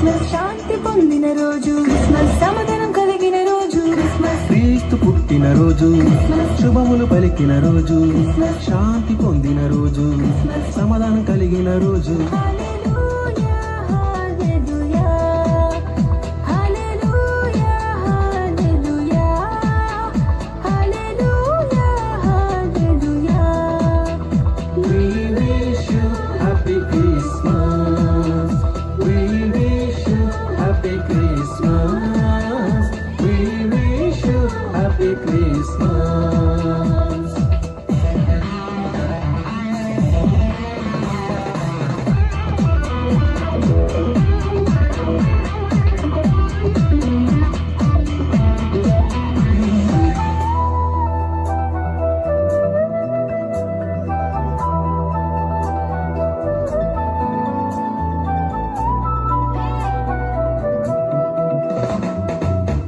Christmas శాంతి పొందిన రోజు, Christmas సమాధానం కలిగిన రోజు, క్రిస్మస్ క్రీస్తు పుట్టిన రోజు, శుభములు పలికిన రోజు, శాంతి పొందిన రోజు, సమాధానం కలిగిన రోజు.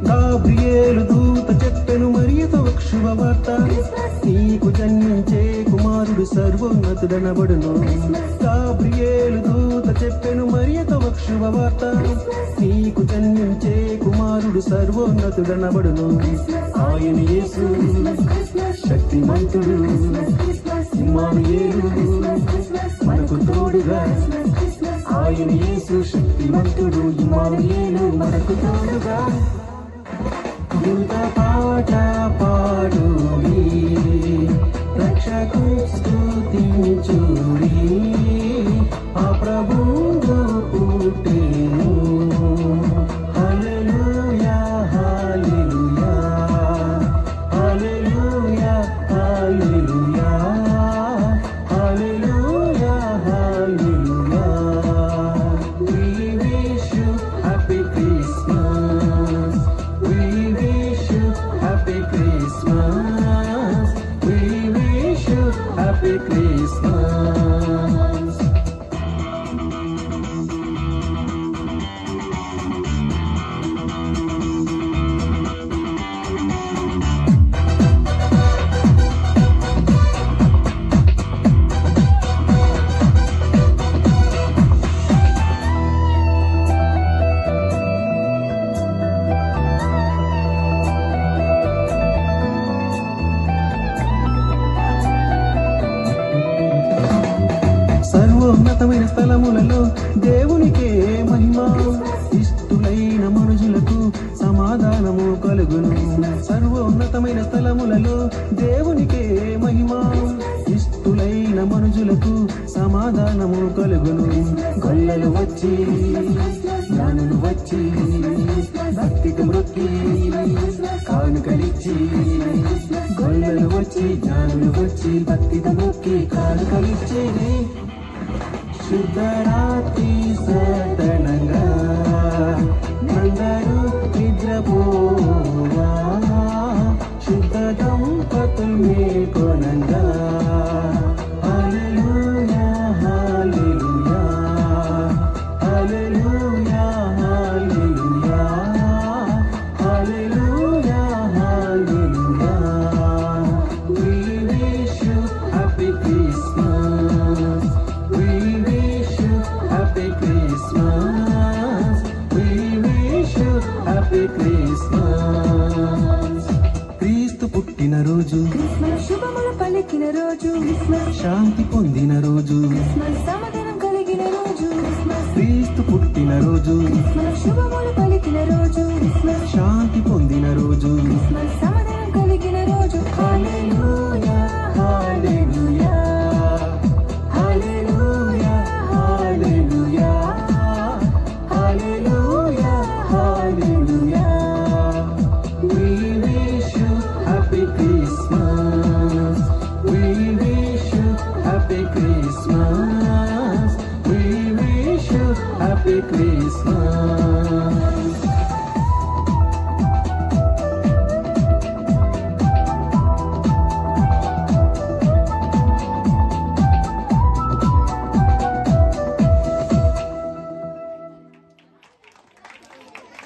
గాబ్రియేలు దూత చెప్పెను మరియతో ఒక శుభవార్త, నీకు జన్మించే కుమారుడు సర్వోన్నతుడనబడును. గాబ్రియేలు దూత చెప్పెను మరియతో ఒక శుభవార్త, నీకు జన్మించే కుమారుడు సర్వోన్నతుడనబడును. ఆయన యేసు శక్తిమంతుడు, ఇమ్మానుయేలు మనకు తోడుగా. ఆయన యేసు శక్తిమంతుడు, ఇమ్మానుయేలు మనకు తోడుగా. దూత పాట పాడుడి, రక్షకు స్తుతించుడి, ఆ ప్రభువు పుట్టెను. హల్లెలూయా హల్లెలూయా హల్లెలూయా హల్లెలూయా హల్లెలూయా హల్లెలూయా. We wish you happy Christmas. We wish you happy Christmas. We wish you happy Christmas. సర్వోన్నతమైన స్థలములలో దేవునికే మహిమ, ఇష్టులైన మనుషులకు సమాధానము కలుగును. సర్వోన్నతమైన స్థలములలో దేవునికే మహిమ, ఇష్టులైన మనుషులకు సమాధానము కలుగును. గొల్లలు వచ్చి జ్ఞానులు వచ్చి భక్తికి మొక్కి కానుకలిచ్చి, గొల్లలు వచ్చి జ్ఞానులు వచ్చి భక్తికి మొక్కి కానుకలిచ్చి, శుద్ధరాత్రి సతనంగా అందరూ నిద్రపోవా, శుద్ధ దంపతులు మేల్కొనంగా. హల్లెలూయా హల్లెలూయా హల్లెలూయా హల్లెలూయా హల్లెలూయా హల్లెలూయా. We wish you happy Christmas. We wish you happy Christmas. We wish you happy Christmas. క్రీస్తు పుట్టిన రోజు, క్రిస్మస్ శుభములు పలికిన రోజు, క్రిస్మస్ శాంతి పొందిన రోజు, క్రిస్మస్ సమాధానం కలిగిన రోజు, క్రిస్మస్ క్రీస్తు పుట్టిన రోజు, క్రిస్మస్ శుభములు పలికిన రోజు, క్రిస్మస్ శాంతి పొందిన రోజు, క్రిస్మస్